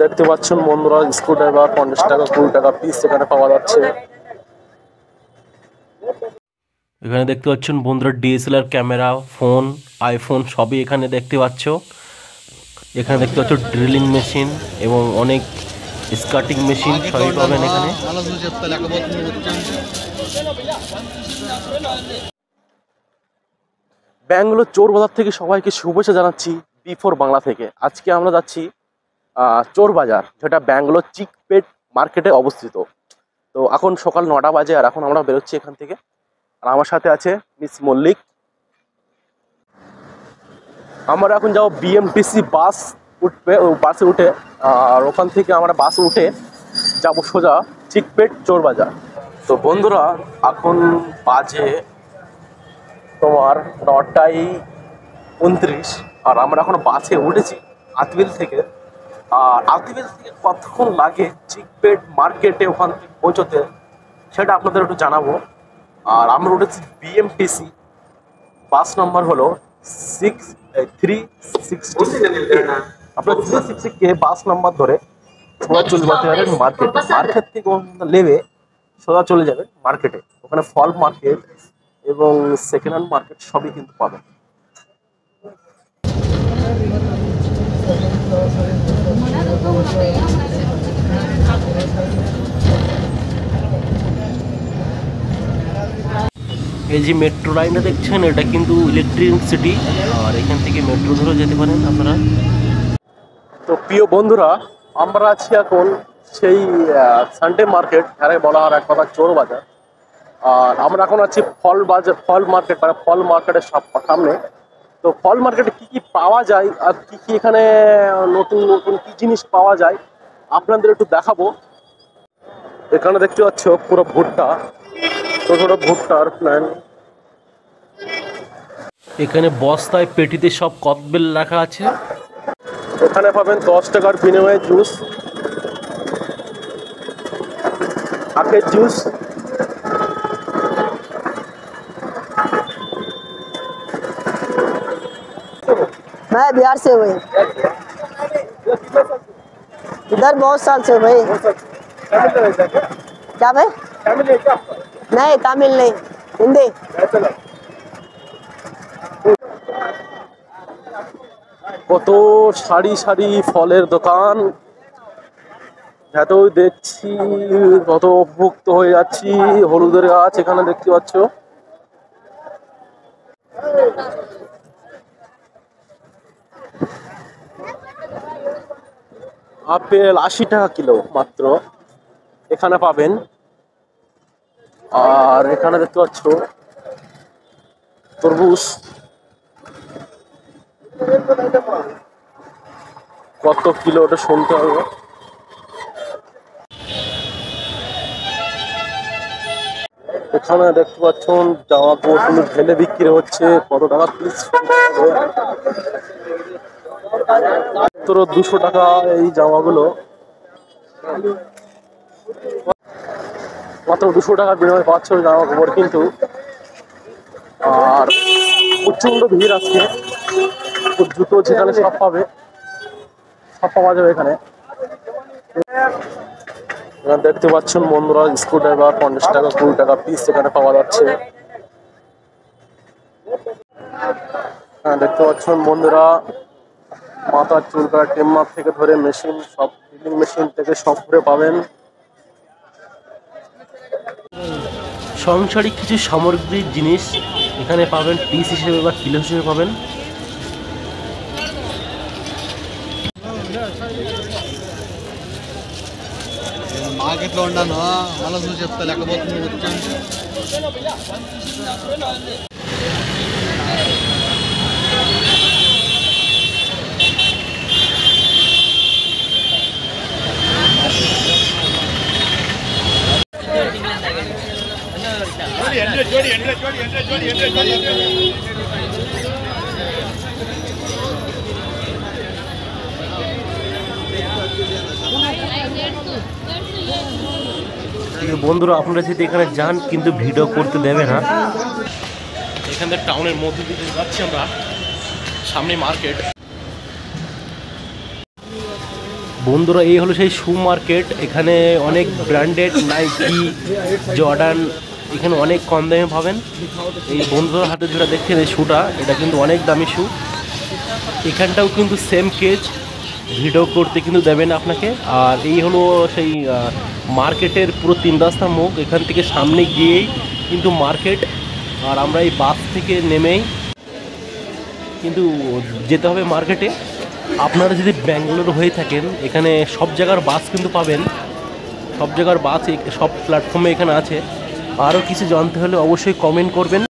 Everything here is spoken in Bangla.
দেখতে পাচ্ছেন বন্ধুরা, স্ক্রুড্রাইভার 50 টাকা 20 টাকা পিস এখানে পাওয়া যাচ্ছে। এখানে দেখতে পাচ্ছেন বন্ধুরা ডিএসএলআর ক্যামেরা, ফোন, আইফোন সবই এখানে দেখতে পাচ্ছ। এখানে দেখতে পাচ্ছ ড্রিলিং মেশিন এবং অনেক স্কার্টিং মেশিন সবই পাবেন এখানে। ব্যাঙ্গালোর চোর বাজার থেকে সবাইকে শুভেচ্ছা জানাচ্ছি বি4 বাংলা থেকে। আজকে আমরা যাচ্ছি চোর বাজার, যেটা ব্যাঙ্গালোর চিকপেট মার্কেটে অবস্থিত। তো এখন সকাল 9টা বাজে আর এখন আমরা বেরোচ্ছি এখান থেকে। আর আমার সাথে আছে মিস মল্লিক। আমরা এখন যাবো বিএমটিসি বাস উঠবে, ও বাসে উঠে আর ওখান থেকে আমরা বাসে উঠে যাবো সোজা চিকপেট চোর বাজার। তো বন্ধুরা এখন বাজে তোমার 9:29 আর আমরা এখন বাসে উঠেছি আতিবিল থেকে। আর আতিবিল থেকে কতক্ষণ লাগে চিকপেট মার্কেটে ওখান থেকে পৌঁছতে সেটা আপনাদের একটু জানাবো। আর আমরা উঠেছি বিএমটিসি, বাস নাম্বার হলো 360। আপনার 360 বাস নাম্বার ধরে সোজা চলে যেতে পারেন মার্কেটে। মার্কেট থেকে নেমে সোজা চলে যাবেন মার্কেটে। ওখানে ফল মার্কেট এবং সেকেন্ড হ্যান্ড মার্কেট সবই কিন্তু পাবেন। এই যে মেট্রো লাইনটা দেখছেন, এটা কিন্তু ইলেকট্রিসিটি, আর এখান থেকে মেট্রো ধরে যেতে পারেন আপনারা। তো প্রিয় বন্ধুরা, আমরা আছি এখন সেই সানডে মার্কেট, আরে বলা হয় এক কথা চোর বাজার। আর আমরা এখন আছি ফল বাজার, ফল মার্কেট, মানে ফল মার্কেটের সামনে। তো ফল মার্কেটে কি কি পাওয়া যায় আর কি কি এখানে নতুন নতুন কি জিনিস পাওয়া যায় আপনাদের একটু দেখাবো। এখানে দেখতে পাচ্ছ পুরো ভুট্টা, ছোট ছোট ভুট্টার প্ল্যান। এখানে বস্তায় পেটিতে সব কদবেল রাখা আছে। এখানে পাবেন 10 টাকার বিনিময়ে জুস, আখের জুস। मैं बिहार से हुई, इधर बहुत साल से भाई। क्या भाई? नहीं तमिल नहीं, हिंदी। কত সারি সারি ফলের দোকান, এত দেখছি কত উপভুক্ত হয়ে যাচ্ছি। হলুদের গাছ এখানে দেখতে পাচ্ছ। আপেল 80 টাকা কিলো মাত্র এখানে পাবেন। আর এখানে দেখতে পাচ্ছ তরমুজ, কত কিলো ওটা শুনতে হবে। এখানে দেখতে পাচ্ছেন জামা কাপড় ঢেলে বিক্রি হচ্ছে, কত টাকা পিস, মাত্র 200 টাকা এই জামাগুলো, মাত্র 200 টাকার বিনিময়ে পাচ্ছ জামা কাপড় কিন্তু। আর প্রচন্ড ভিড় আজকে, জুতো যেখানে সব পাবে, সব পাওয়া যাবে এখানে। দেখতে পাচ্ছেন বন্ধুরা স্ক্রুড্রাইভার 50 টাকা 20 টাকা পিস এখানে পাওয়া যাচ্ছে। দেখতে পাচ্ছেন বন্ধুরা মাথার চুল কাটা টেম্মার থেকে ধরে মেশিন, সব ড্রিলিং মেশিন থেকে সব করে পাবেন। সাংসারিক কিছু সামগ্রিক জিনিস এখানে পাবেন, পিস হিসেবে বা কিলো হিসেবে পাবেন। మార్కెట్లో ఉన్నాను మళ్ళీ చూసి చెప్తా లేకపోతే వచ్చాను. বন্ধুরা আপনারা যদি এখানে যান কিন্তু ভিডিও করতে দেবে না। এখান থেকে টাউনের মধ্যে দিয়ে যাচ্ছি আমরা, সামনে মার্কেট। বন্ধুরা এই হলো সেই শু মার্কেট। এখানে অনেক ব্র্যান্ডেড নাইকি, জর্ডান এখানে অনেক কম দামে পাবেন। এই বন্ধুদের হাতে যেটা দেখছেন এই শুটা, এটা কিন্তু অনেক দামি শু। এখানটাও কিন্তু সেম কেজ, ভিডিও করতে কিন্তু দেবেন আপনাকে। আর এই হলো সেই মার্কেটের পুরো 3 রাস্তা মুখ, এখান থেকে সামনে গিয়েই কিন্তু মার্কেট। আর আমরা এই বাস থেকে নেমেই কিন্তু যেতে হবে মার্কেটে। আপনারা যদি ব্যাঙ্গালোর হয়ে থাকেন, এখানে সব জায়গার বাস কিন্তু পাবেন, সব জায়গার বাস সব প্ল্যাটফর্মে এখানে আছে। আরও কিছু জানতে হলে অবশ্যই কমেন্ট করবেন।